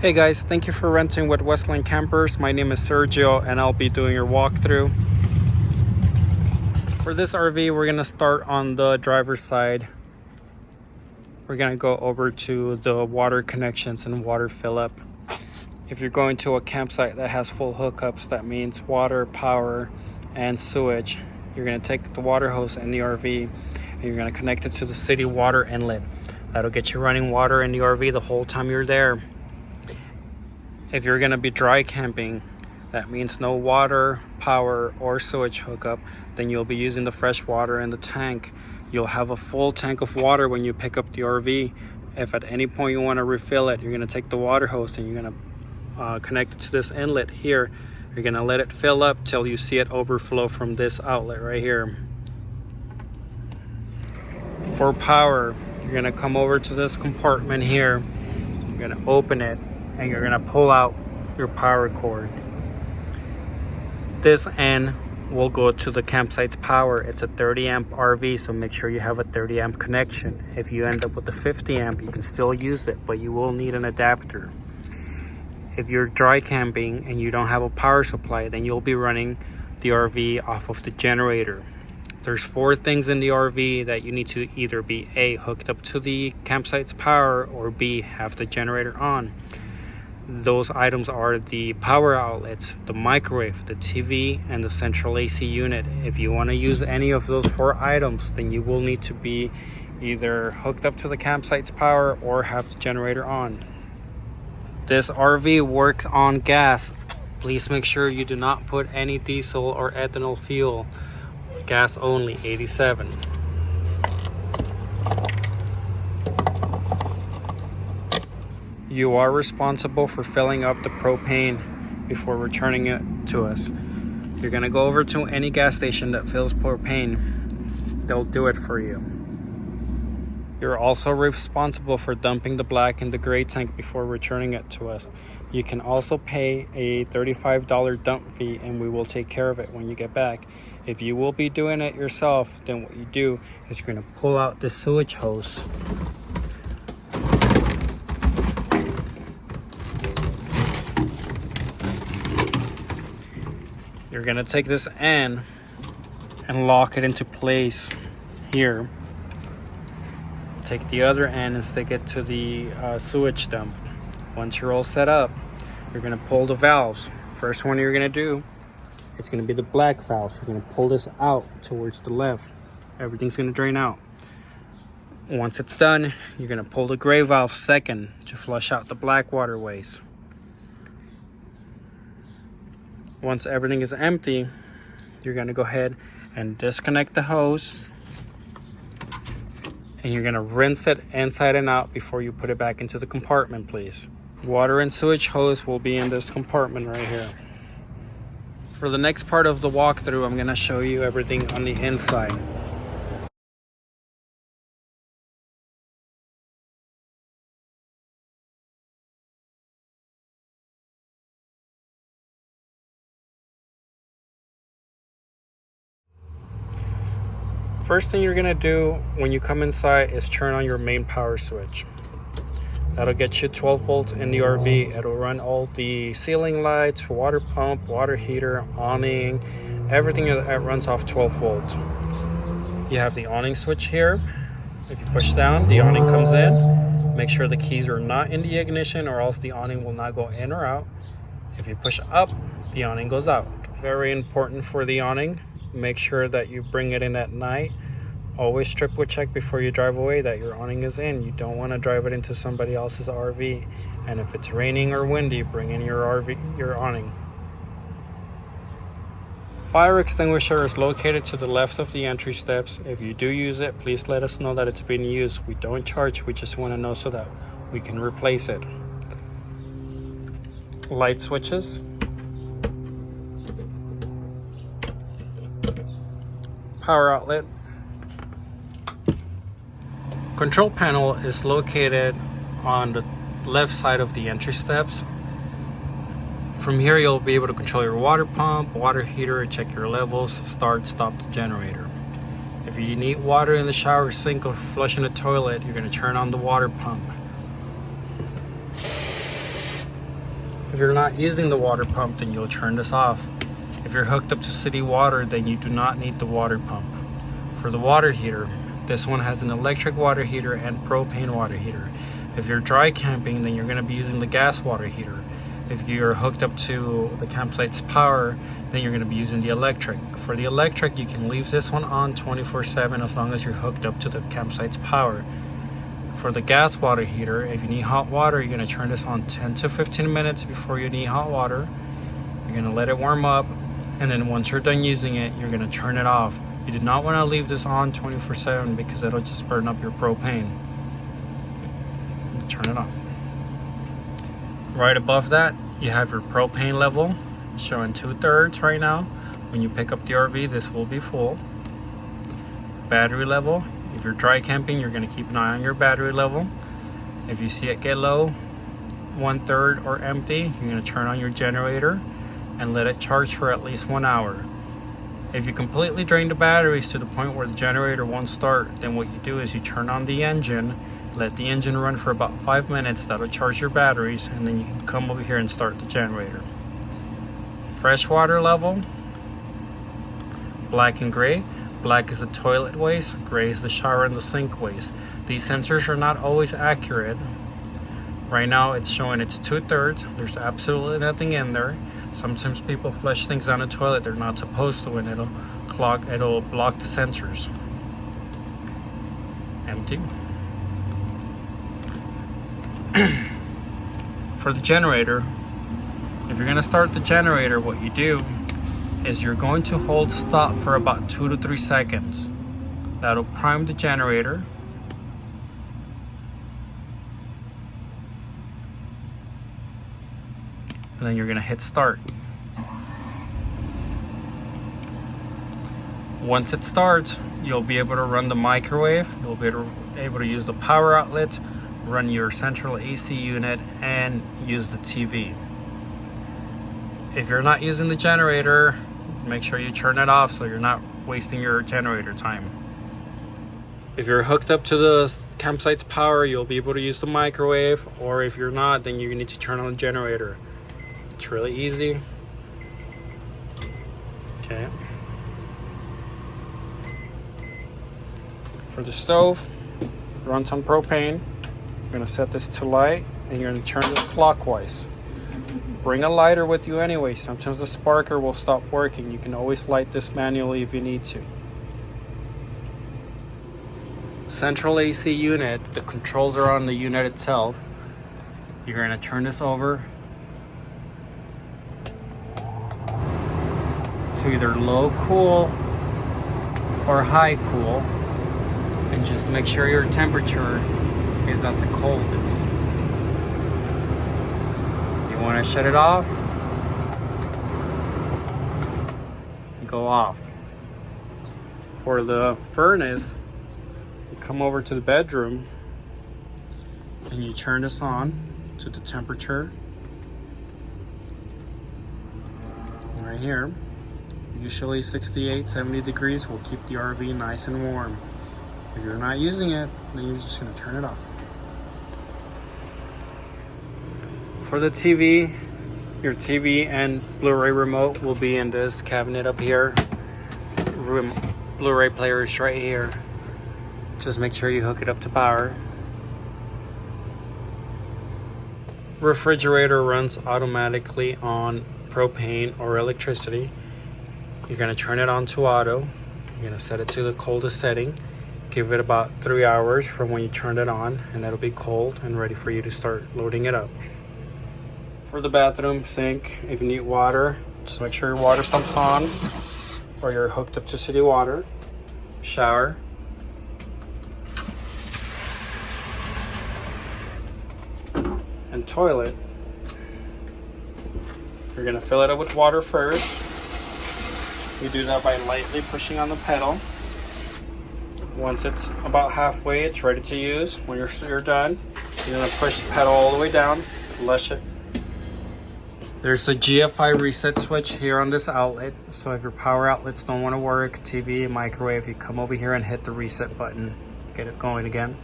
Hey guys, thank you for renting with Westland Campers. My name is Sergio and I'll be doing your walkthrough. For this RV, we're gonna start on the driver's side. We're gonna go over to the water connections and water fill up. If you're going to a campsite that has full hookups, that means water, power, and sewage, you're gonna take the water hose in the RV and you're gonna connect it to the city water inlet. That'll get you running water in the RV the whole time you're there. If you're gonna be dry camping, that means no water, power, or sewage hookup, then you'll be using the fresh water in the tank. You'll have a full tank of water when you pick up the RV. If at any point you wanna refill it, you're gonna take the water hose and you're gonna connect it to this inlet here. You're gonna let it fill up till you see it overflow from this outlet right here. For power, you're gonna come over to this compartment here. You're gonna open it and you're gonna pull out your power cord. This end will go to the campsite's power. It's a 30 amp RV, so make sure you have a 30 amp connection. If you end up with a 50 amp, you can still use it, but you will need an adapter. If you're dry camping and you don't have a power supply, then you'll be running the RV off of the generator. There's 4 things in the RV that you need to either be A, hooked up to the campsite's power, or B, have the generator on. Those items are the power outlets, the microwave, the TV, and the central AC unit. If you want to use any of those 4 items, then you will need to be either hooked up to the campsite's power or have the generator on. This RV works on gas. Please make sure you do not put any diesel or ethanol fuel. Gas only, 87. You are responsible for filling up the propane before returning it to us. You're gonna go over to any gas station that fills propane. They'll do it for you. You're also responsible for dumping the black in the gray tank before returning it to us. You can also pay a $35 dump fee and we will take care of it when you get back. If you will be doing it yourself, then what you do is you're gonna pull out the sewage hose. You're gonna take this end and lock it into place here. Take the other end and stick it to the sewage dump. Once you're all set up, you're gonna pull the valves. First one you're gonna do, it's gonna be the black valve. You're gonna pull this out towards the left. Everything's gonna drain out. Once it's done, you're gonna pull the gray valve second to flush out the black waterways. Once everything is empty, you're gonna go ahead and disconnect the hose and you're gonna rinse it inside and out before you put it back into the compartment, please. Water and sewage hose will be in this compartment right here. For the next part of the walkthrough, I'm gonna show you everything on the inside. First thing you're gonna do when you come inside is turn on your main power switch. That'll get you 12 volts in the RV. It'll run all the ceiling lights, water pump, water heater, awning, everything that runs off 12 volts. You have the awning switch here. If you push down, the awning comes in. Make sure the keys are not in the ignition or else the awning will not go in or out. If you push up, the awning goes out. Very important for the awning. Make sure that you bring it in at night. Always triple check before you drive away that your awning is in. You don't want to drive it into somebody else's RV. And if it's raining or windy, bring in your awning. Fire extinguisher is located to the left of the entry steps. If you do use it, please let us know that it's being used. We don't charge, we just want to know so that we can replace it. Light switches. Power outlet. Control panel is located on the left side of the entry steps. From here you'll be able to control your water pump, water heater, check your levels, start, stop the generator. If you need water in the shower sink or flushing the toilet, you're going to turn on the water pump. you're not using the water pump, then you'll turn this off. If you're hooked up to city water, then you do not need the water pump. For the water heater, this one has an electric water heater and propane water heater. If you're dry camping, then you're going to be using the gas water heater. If you're hooked up to the campsite's power, then you're going to be using the electric. For the electric, you can leave this one on 24/7 as long as you're hooked up to the campsite's power. For the gas water heater, if you need hot water, you're going to turn this on 10 to 15 minutes before you need hot water. You're going to let it warm up, and then once you're done using it, you're going to turn it off. You do not want to leave this on 24/7 because it'll just burn up your propane. Turn it off. Right above that, you have your propane level showing 2/3 right now. When you pick up the RV, this will be full. Battery level, if you're dry camping, you're going to keep an eye on your battery level. If you see it get low, 1/3 or empty, you're going to turn on your generator and let it charge for at least 1 hour. If you completely drain the batteries to the point where the generator won't start, then what you do is you turn on the engine, let the engine run for about 5 minutes. That'll charge your batteries, and then you can come over here and start the generator. Freshwater level, black and gray. Black is the toilet waste, gray is the shower and the sink waste. These sensors are not always accurate. Right now it's showing it's 2/3. There's absolutely nothing in there. Sometimes people flush things down the toilet they're not supposed to, and it'll block the sensors. Empty. For the generator, if you're going to start the generator, what you do is you're going to hold stop for about 2 to 3 seconds. That'll prime the generator. And then you're going to hit start. Once it starts, you'll be able to run the microwave, you'll be able to use the power outlet, run your central AC unit, and use the TV. If you're not using the generator, make sure you turn it off so you're not wasting your generator time. If you're hooked up to the campsite's power, you'll be able to use the microwave, or if you're not, then you need to turn on the generator. It's really easy. Okay. For the stove, it runs on propane. You're going to set this to light, and you're going to turn this clockwise. Bring a lighter with you anyway. Sometimes the sparker will stop working. You can always light this manually if you need to. Central AC unit, the controls are on the unit itself. You're going to turn this over to either low cool or high cool, and just make sure your temperature is at the coldest. You want to shut it off, go off. For the furnace, you come over to the bedroom and you turn this on to the temperature right here. Usually 68-70 degrees will keep the RV nice and warm. If you're not using it, then you're just going to turn it off. For the TV, your TV and Blu-ray remote will be in this cabinet up here. Blu-ray player is right here. Just make sure you hook it up to power. Refrigerator runs automatically on propane or electricity. You're going to turn it on to auto. You're going to set it to the coldest setting. Give it about 3 hours from when you turn it on, and it'll be cold and ready for you to start loading it up. For the bathroom sink, if you need water, just make sure your water pump's on or you're hooked up to city water. Shower. And toilet. You're going to fill it up with water first. You do that by lightly pushing on the pedal. Once it's about halfway, it's ready to use. When you're done, you're going to push the pedal all the way down, flush it. There's a GFI reset switch here on this outlet, so if your power outlets don't want to work, TV and microwave, you come over here and hit the reset button, get it going again.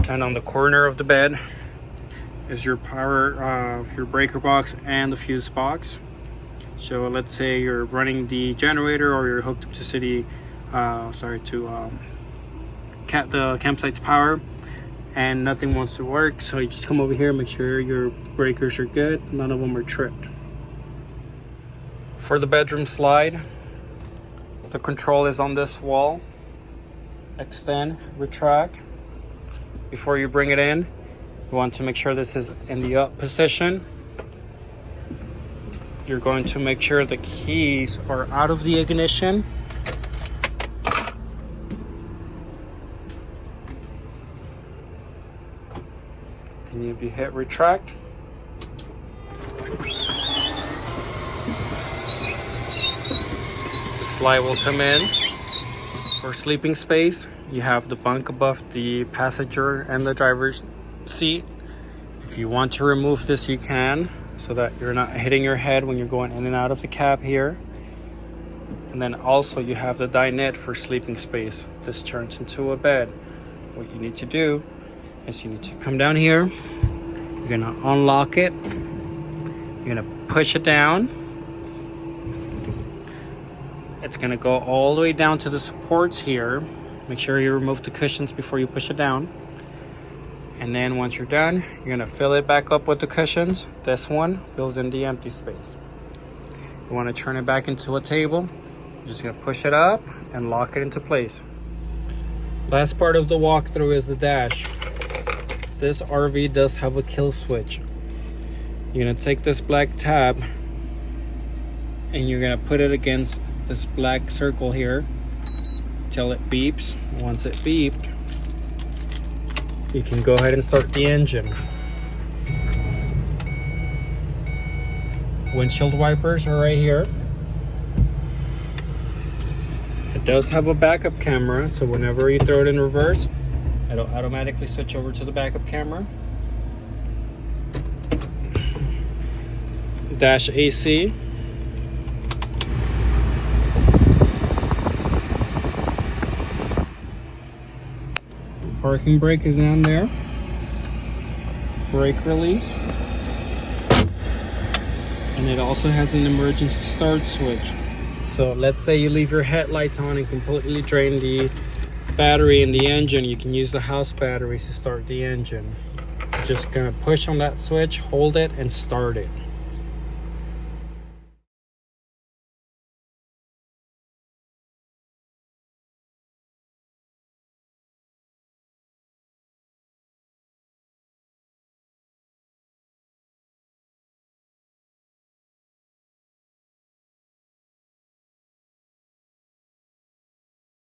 And on the corner of the bed is your power, your breaker box and the fuse box. So let's say you're running the generator or you're hooked up to the campsite's power and nothing wants to work. So you just come over here, make sure your breakers are good, none of them are tripped. For the bedroom slide, the control is on this wall. Extend, retract. Before you bring it in, you want to make sure this is in the up position. You're going to make sure the keys are out of the ignition. And if you hit retract, the slide will come in. For sleeping space, you have the bunk above the passenger and the driver's seat. If you want to remove this, you can, so that you're not hitting your head when you're going in and out of the cab here. And then also you have the dinette for sleeping space. This turns into a bed. What you need to do is you need to come down here. You're gonna unlock it. You're gonna push it down. It's gonna go all the way down to the supports here. Make sure you remove the cushions before you push it down. And then once you're done, you're gonna fill it back up with the cushions. This one fills in the empty space. You wanna turn it back into a table. You're just gonna push it up and lock it into place. Last part of the walkthrough is the dash. This RV does have a kill switch. You're gonna take this black tab and you're gonna put it against this black circle here till it beeps. Once it beeped, you can go ahead and start the engine. Windshield wipers are right here. It does have a backup camera, so whenever you throw it in reverse, it'll automatically switch over to the backup camera. Dash AC. Parking brake is down there. Brake release. And it also has an emergency start switch. So let's say you leave your headlights on and completely drain the battery in the engine. You can use the house batteries to start the engine. You're just gonna push on that switch, hold it, and start it.